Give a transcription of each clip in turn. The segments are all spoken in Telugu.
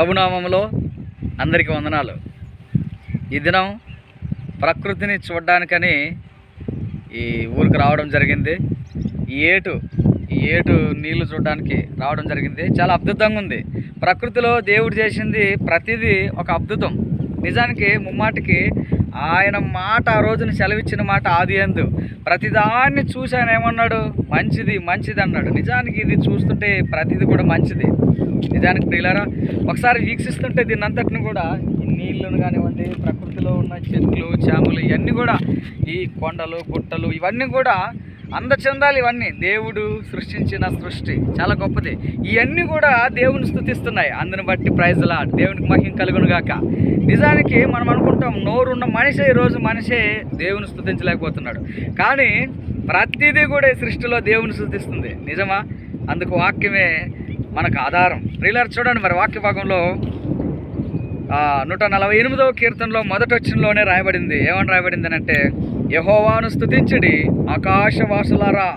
ప్రభునామంలో అందరికీ వందనాలు. ఈ దినం ప్రకృతిని చూడడానికని ఈ ఊరికి రావడం జరిగింది. ఈ ఏటు నీళ్లు చూడడానికి రావడం జరిగింది. చాలా అద్భుతంగా ఉంది. ప్రకృతిలో దేవుడు చేసింది ప్రతిదీ ఒక అద్భుతం. నిజానికి ముమ్మాటికి ఆయన మాట, ఆ రోజున సెలవిచ్చిన మాట ఆదియందు ప్రతిదాన్ని చూసి ఆయన ఏమన్నాడు? మంచిది మంచిది అన్నాడు. నిజానికి ఇది చూస్తుంటే ప్రతిదీ కూడా మంచిది. నిజానికి ప్రియులారా, ఒకసారి వీక్షిస్తుంటే దీన్ని అంతటిని కూడా ఈ నీళ్ళను కానివ్వండి, ప్రకృతిలో ఉన్న చెట్లు చేమలు ఇవన్నీ కూడా, ఈ కొండలు గుట్టలు ఇవన్నీ కూడా అందచందాలు. ఇవన్నీ దేవుడు సృష్టించిన సృష్టి చాలా గొప్పది. ఇవన్నీ కూడా దేవుని స్తుతిస్తున్నాయి. అందుని బట్టి ప్రైజ్లా దేవునికి మహిమ కలుగును గాక. నిజానికి మనం అనుకుంటాం నోరున్న మనిషే ఈరోజు మనిషే దేవుని స్తుతించలేకపోతున్నాడు. కానీ ప్రతిదీ కూడా ఈ సృష్టిలో దేవుని స్తుతిస్తుంది. నిజమా? అందుకు వాక్యమే మనకు ఆధారం. ప్రియులారా చూడండి, మరి వాక్య భాగంలో 148వ కీర్తనలో మొదటి వచనంలోనే రాయబడింది. ఏమని రాయబడింది అంటే, యెహోవాను స్తుతించుడి ఆకాశవాసులారా,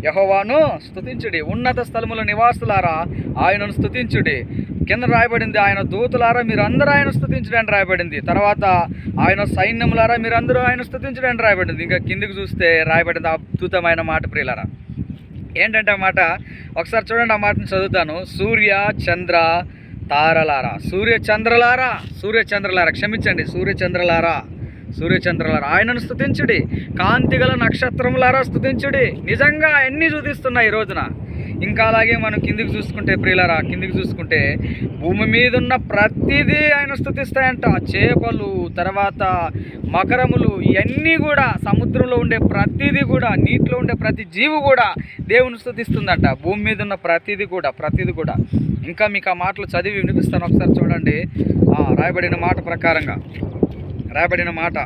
యెహోవాను స్తుతించుడి ఉన్నత స్థలముల నివాసులారా, ఆయనను స్తుతించుడి. కింద రాయబడింది, ఆయన దూతలారా మీరందరూ ఆయన స్తుతించుడి అని రాయబడింది. తర్వాత ఆయన సైన్యములారా మీరందరూ ఆయన స్తుతించుడి అని రాయబడింది. ఇంకా కిందికి చూస్తే రాయబడింది అద్భుతమైన మాట. ప్రియులారా ఏంటంటే ఆ మాట ఒకసారి చూడండి, ఆ మాటను చదువుతాను. సూర్య చంద్ర తారలారా, సూర్యచంద్రలారా క్షమించండి, సూర్యచంద్రలారా ఆయనను స్తుతించుడి. కాంతిగల నక్షత్రములారా స్తుతించుడి. నిజంగా అన్నీ చూపిస్తున్నాయి ఈ రోజున. ఇంకా అలాగే మనం కిందికి చూసుకుంటే ప్రియులారా, కిందికి చూసుకుంటే భూమి మీద ఉన్న ప్రతిదీ ఆయన స్తుతిస్తాయంట. చేపలు, తర్వాత మకరములు, ఇవన్నీ కూడా సముద్రంలో ఉండే ప్రతిదీ కూడా, నీటిలో ఉండే ప్రతి జీవి కూడా దేవుని స్తుతిస్తుందంట. భూమి మీద ఉన్న ప్రతిదీ కూడా. ఇంకా మీకు ఆ మాటలు చదివి వినిపిస్తాను, ఒకసారి చూడండి. రాయబడిన మాట ప్రకారంగా రాయబడిన మాట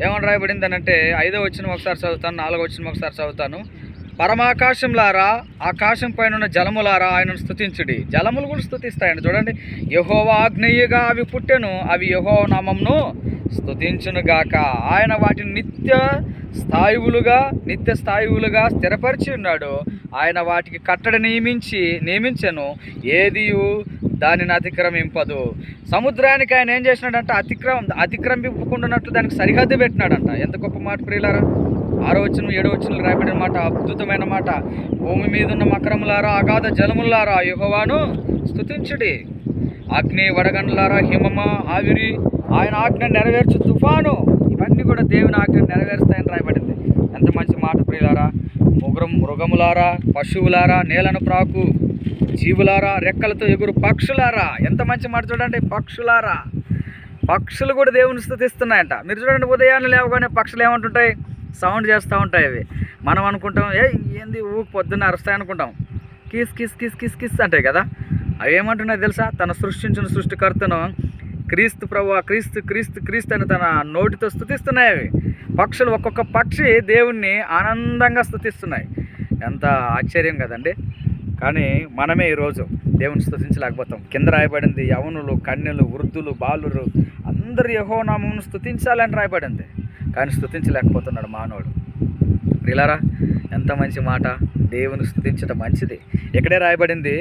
ఏమని రాయబడింది అని అంటే, 5వ వచనం ఒకసారి చదువుతాను, 4వ వచనం ఒకసారి చదువుతాను. పరమాకాశంలారా, ఆకాశం పైన ఉన్న జలములారా ఆయనను స్తుతించుడి. జలములు కూడా స్తుతిస్తాయండి. చూడండి, యెహోవా ఆజ్ఞయ్యగా అవి పుట్టెను, అవి యెహోవా నామమును స్తుతించును గాక. ఆయన వాటిని నిత్య స్థాయువులుగా స్థిరపరిచి ఉన్నాడు. ఆయన వాటికి కట్టడి నియమించెను, ఏదియు దానిని అతిక్రమింపదు. సముద్రానికి ఆయన ఏం చేసినాడంట? అతిక్రమింపకుండానట్లు దానికి సరిహద్దు పెట్టినాడంట. ఎంత గొప్ప మాట ప్రియులారా! 6వ వచనం 7వ వచనంలో రాయబడిన మాట అద్భుతమైన మాట. భూమి మీద ఉన్న మకరములారా, అగాధ జలములారా యెహోవాను స్తుతించుడి. అగ్ని, వడగండ్లారా, హిమమ, ఆవిరి, ఆయన ఆజ్ఞ నెరవేర్చు తుఫాను, ఇవన్నీ కూడా దేవుని ఆజ్ఞ నెరవేరుస్తాయని రాయబడింది. ఎంత మంచి మాట ప్రియులారా! మృగములారా, పశువులారా, నేలను ప్రాకు జీవులారా, రెక్కలతో ఎగురు పక్షులారా, ఎంత మంచి మాట చూడండి. పక్షులు కూడా దేవుని స్తుతిస్తున్నాయంట. మీరు చూడండి, ఉదయాన్నే లేవగానే పక్షులు ఏమంటుంటాయి? సౌండ్ చేస్తూ ఉంటాయి. అవి మనం అనుకుంటాం ఏంది పొద్దున్న అరుస్తాయి అనుకుంటాం. కిస్ కిస్ కిస్ కిస్ కిస్ అంటాయి కదా. అవి ఏమంటున్నాయి తెలుసా? తన సృష్టించిన సృష్టికర్తను క్రీస్తు ప్రభువా, క్రీస్తు అని తన నోటితో స్తుతిస్తున్నాయి. అవి పక్షులు, ఒక్కొక్క పక్షి దేవుణ్ణి ఆనందంగా స్తుతిస్తున్నాయి. ఎంత ఆశ్చర్యం కదండి. కానీ మనమే ఈరోజు దేవుని స్తుతించలేకపోతాం. కింద రాయబడింది, యవనులు, కన్యలు, వృద్ధులు, బాలురు అందరూ యెహోవా నామమును స్తుతించాలని రాయబడింది. కానీ స్తుతించలేకపోతున్నాడు మానవుడు. ప్రియులారా, ఎంత మంచి మాట. దేవుని స్తుతించడం మంచిది. ఇక్కడే రాయబడింది,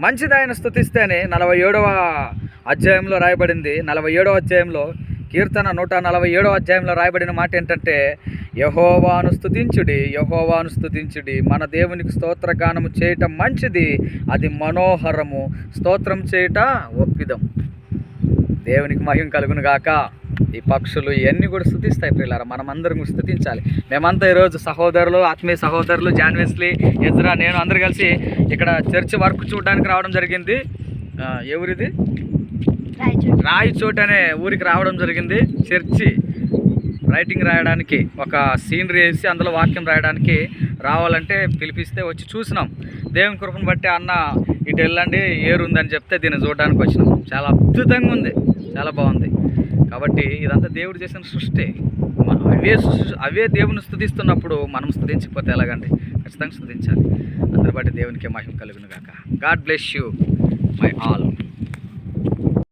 మంచిది ఆయన స్తుతిస్తేనే. 47వ అధ్యాయంలో రాయబడింది. 47వ అధ్యాయంలో కీర్తన 147వ అధ్యాయంలో రాయబడిన మాట ఏంటంటే, యెహోవాను స్తుతించుడి, మన దేవునికి స్తోత్రగానము చేయటం మంచిది, అది మనోహరము, స్తోత్రం చేయట ఒప్పిదం. దేవునికి మహిమ కలుగును గాక. ఈ పక్షులు ఇవన్నీ కూడా స్తుతిస్తాయి ప్రియులారా. మనం అందరం స్తుతించాలి. మేమంతా ఈరోజు ఆత్మీయ సహోదరులు జాన్వెస్లీ, ఎజ్రా, నేను అందరు కలిసి ఇక్కడ చర్చి వర్క్ చూడడానికి రావడం జరిగింది. ఎవరిది? రాయచోటి అనే ఊరికి రావడం జరిగింది. చర్చి రైటింగ్ రాయడానికి, ఒక సీనరీ వేసి అందులో వాక్యం రాయడానికి రావాలంటే పిలిపిస్తే వచ్చి చూసినాం. దేవుని కృపను బట్టి అన్న ఇటు వెళ్ళండి ఏరుందని చెప్తే దీన్ని చూడడానికి వచ్చినాం. చాలా అద్భుతంగా ఉంది, చాలా బాగుంది. కాబట్టి ఇదంతా దేవుడు చేసిన సృష్టి. అవే దేవుని స్తుతిస్తున్నప్పుడు మనం స్తుతించకపోతే ఎలాగండి? ఖచ్చితంగా స్తుతించాలి. అందరి బట్టి దేవునికి మహిమ కలుగును గాక. God bless you my all.